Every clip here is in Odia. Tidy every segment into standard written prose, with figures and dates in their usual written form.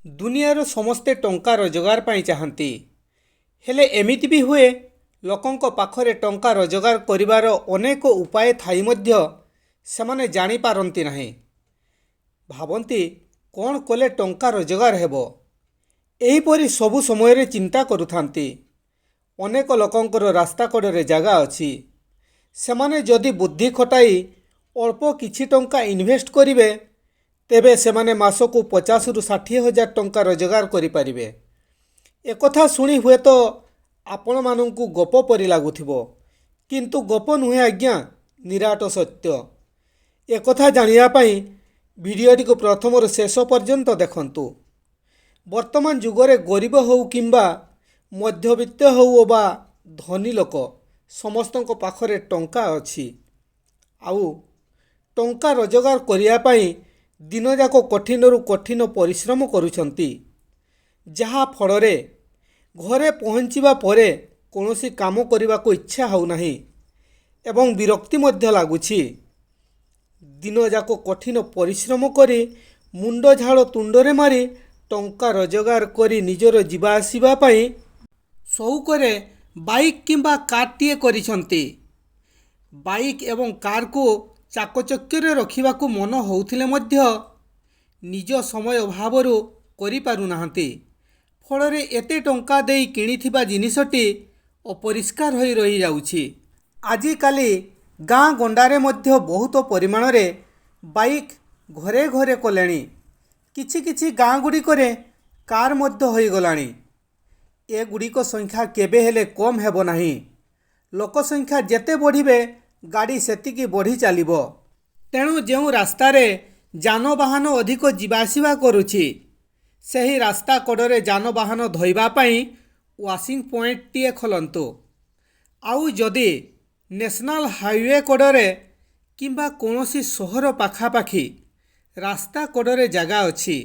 ଦୁନିଆର ସମସ୍ତେ ଟଙ୍କା ରୋଜଗାର ପାଇଁ ଚାହାନ୍ତି, ହେଲେ ଏମିତି ବି ହୁଏ ଲୋକଙ୍କ ପାଖରେ ଟଙ୍କା ରୋଜଗାର କରିବାର ଅନେକ ଉପାୟ ଥାଇ ମଧ୍ୟ ସେମାନେ ଜାଣିପାରନ୍ତି ନାହିଁ। ଭାବନ୍ତି କ'ଣ କଲେ ଟଙ୍କା ରୋଜଗାର ହେବ, ଏହିପରି ସବୁ ସମୟରେ ଚିନ୍ତା କରୁଥାନ୍ତି। ଅନେକ ଲୋକଙ୍କର ରାସ୍ତା କଡ଼ରେ ଜାଗା ଅଛି, ସେମାନେ ଯଦି ବୁଦ୍ଧି ଖଟାଇ ଅଳ୍ପ କିଛି ଟଙ୍କା ଇନଭେଷ୍ଟ କରିବେ ତେବେ ସେମାନେ ମାସକୁ 50ରୁ 60,000 ଟଙ୍କା ରୋଜଗାର କରିପାରିବେ। ଏକଥା ଶୁଣି ହୁଏତ ଆପଣମାନଙ୍କୁ ଗପ ପରି ଲାଗୁଥିବ, କିନ୍ତୁ ଗପ ନୁହେଁ ଆଜ୍ଞା, ନିରାଟ ସତ୍ୟ। ଏକଥା ଜାଣିବା ପାଇଁ ଭିଡ଼ିଓଟିକୁ ପ୍ରଥମରୁ ଶେଷ ପର୍ଯ୍ୟନ୍ତ ଦେଖନ୍ତୁ। ବର୍ତ୍ତମାନ ଯୁଗରେ ଗରିବ ହେଉ କିମ୍ବା ମଧ୍ୟବିତ୍ତ ହେଉ ବା ଧନୀ ଲୋକ, ସମସ୍ତଙ୍କ ପାଖରେ ଟଙ୍କା ଅଛି। ଆଉ ଟଙ୍କା ରୋଜଗାର କରିବା ପାଇଁ ଦିନଯାକ କଠିନରୁ କଠିନ ପରିଶ୍ରମ କରୁଛନ୍ତି, ଯାହା ଫଳରେ ଘରେ ପହଞ୍ଚିବା ପରେ କୌଣସି କାମ କରିବାକୁ ଇଚ୍ଛା ହେଉନାହିଁ ଏବଂ ବିରକ୍ତି ମଧ୍ୟ ଲାଗୁଛି। ଦିନଯାକ କଠିନ ପରିଶ୍ରମ କରି ମୁଣ୍ଡ ଝାଳ ତୁଣ୍ଡରେ ମାରି ଟଙ୍କା ରୋଜଗାର କରି ନିଜର ଯିବା ଆସିବା ପାଇଁ ସଉକରେ ବାଇକ୍ କିମ୍ବା କାର୍ଟିଏ କରିଛନ୍ତି। ବାଇକ୍ ଏବଂ କାର୍କୁ ଚାକଚକ୍ୟରେ ରଖିବାକୁ ମନ ହେଉଥିଲେ ମଧ୍ୟ ନିଜ ସମୟ ଅଭାବରୁ କରିପାରୁନାହାନ୍ତି। ଫଳରେ ଏତେ ଟଙ୍କା ଦେଇ କିଣିଥିବା ଜିନିଷଟି ଅପରିଷ୍କାର ହୋଇ ରହିଯାଉଛି। ଆଜିକାଲି ଗାଁ ଗଣ୍ଡାରେ ମଧ୍ୟ ବହୁତ ପରିମାଣରେ ବାଇକ୍ ଘରେ ଘରେ କଲେଣି। କିଛି କିଛି ଗାଁ ଗୁଡ଼ିକରେ କାର୍ ମଧ୍ୟ ହୋଇଗଲାଣି। ଏଗୁଡ଼ିକ ସଂଖ୍ୟା କେବେ ହେଲେ କମ୍ ହେବ ନାହିଁ। ଲୋକ ସଂଖ୍ୟା ଯେତେ ବଢ଼ିବେ ଗାଡ଼ି ସେତିକି ବଢ଼ି ଚାଲିବ। ତେଣୁ ଯେଉଁ ରାସ୍ତାରେ ଯାନବାହନ ଅଧିକ ଯିବା ଆସିବା କରୁଛି, ସେହି ରାସ୍ତା କଡ଼ରେ ଯାନବାହନ ଧୋଇବା ପାଇଁ ୱାସିଂ ପଏଣ୍ଟଟିଏ ଖୋଲନ୍ତୁ। ଆଉ ଯଦି ନ୍ୟାସନାଲ ହାଇୱେ କଡ଼ରେ କିମ୍ବା କୌଣସି ସହର ପାଖାପାଖି ରାସ୍ତା କଡ଼ରେ ଜାଗା ଅଛି,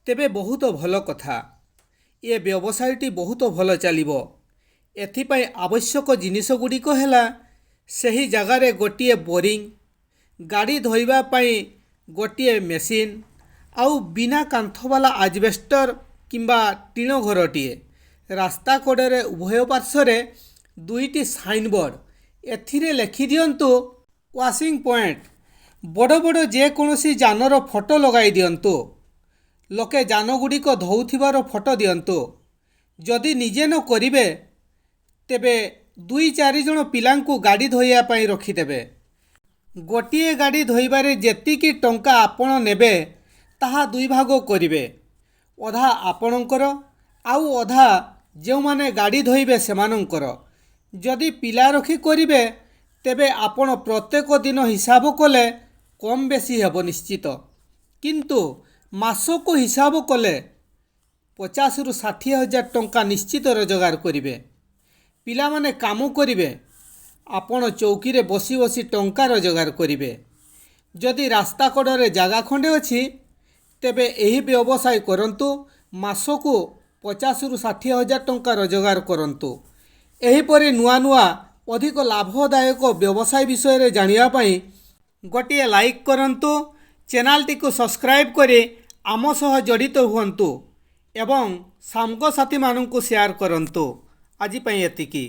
ତେବେ ବହୁତ ଭଲ କଥା। ଏ ବ୍ୟବସାୟଟି ବହୁତ ଭଲ ଚାଲିବ। ଏଥିପାଇଁ ଆବଶ୍ୟକ ଜିନିଷ ଗୁଡ଼ିକ ହେଲା ସେହି ଜାଗାରେ ଗୋଟିଏ ବୋରିଂ, ଗାଡ଼ି ଧୋଇବା ପାଇଁ ଗୋଟିଏ ମେସିନ୍, ଆଉ ବିନା କାନ୍ଥବାଲା ଆଜବେଷ୍ଟର କିମ୍ବା ଟିଣ ଘରଟିଏ। ରାସ୍ତା କଡ଼ରେ ଉଭୟ ପାର୍ଶ୍ୱରେ 2ଟି ସାଇନବୋର୍ଡ଼, ଏଥିରେ ଲେଖିଦିଅନ୍ତୁ ୱାସିଂ ପଏଣ୍ଟ। ବଡ଼ ବଡ଼ ଯେକୌଣସି ଯାନର ଫଟୋ ଲଗାଇ ଦିଅନ୍ତୁ। ଲୋକେ ଯାନଗୁଡ଼ିକ ଧୋଉଥିବାର ଫଟୋ ଦିଅନ୍ତୁ। ଯଦି ନିଜେ ନ କରିବେ ତେବେ 2-4 ଜଣ ପିଲାଙ୍କୁ ଗାଡ଼ି ଧୋଇବା ପାଇଁ ରଖିଦେବେ। ଗୋଟିଏ ଗାଡ଼ି ଧୋଇବାରେ ଯେତିକି ଟଙ୍କା ଆପଣ ନେବେ ତାହା 2 ଭାଗ କରିବେ। ଅଧା ଆପଣଙ୍କର ଆଉ ଅଧା ଯେଉଁମାନେ ଗାଡ଼ି ଧୋଇବେ ସେମାନଙ୍କର। ଯଦି ପିଲା ରଖି କରିବେ ତେବେ ଆପଣ ପ୍ରତ୍ୟେକ ଦିନ ହିସାବ କଲେ କମ୍ ବେଶୀ ହେବ ନିଶ୍ଚିତ, କିନ୍ତୁ ମାସକୁ ହିସାବ କଲେ 50ରୁ 60,000 ଟଙ୍କା ନିଶ୍ଚିତ ରୋଜଗାର କରିବେ। ପିଲାମାନେ କାମ କରିବେ, ଆପଣ ଚୌକିରେ ବସି ବସି ଟଙ୍କା ରୋଜଗାର କରିବେ। ଯଦି ରାସ୍ତା କଡ଼ରେ ଜାଗା ଖଣ୍ଡେ ଅଛି ତେବେ ଏହି ବ୍ୟବସାୟ କରନ୍ତୁ। ମାସକୁ 50ରୁ 60,000 ଟଙ୍କା ରୋଜଗାର କରନ୍ତୁ। ଏହିପରି ନୂଆ ନୂଆ ଅଧିକ ଲାଭଦାୟକ ବ୍ୟବସାୟ ବିଷୟରେ ଜାଣିବା ପାଇଁ ଗୋଟିଏ ଲାଇକ୍ କରନ୍ତୁ, ଚ୍ୟାନେଲଟିକୁ ସବସ୍କ୍ରାଇବ୍ କରି ଆମ ସହ ଜଡ଼ିତ ହୁଅନ୍ତୁ ଏବଂ ସାଙ୍ଗସାଥୀମାନଙ୍କୁ ସେୟାର କରନ୍ତୁ। ଆଜି ପାଇଁ ଏତିକି।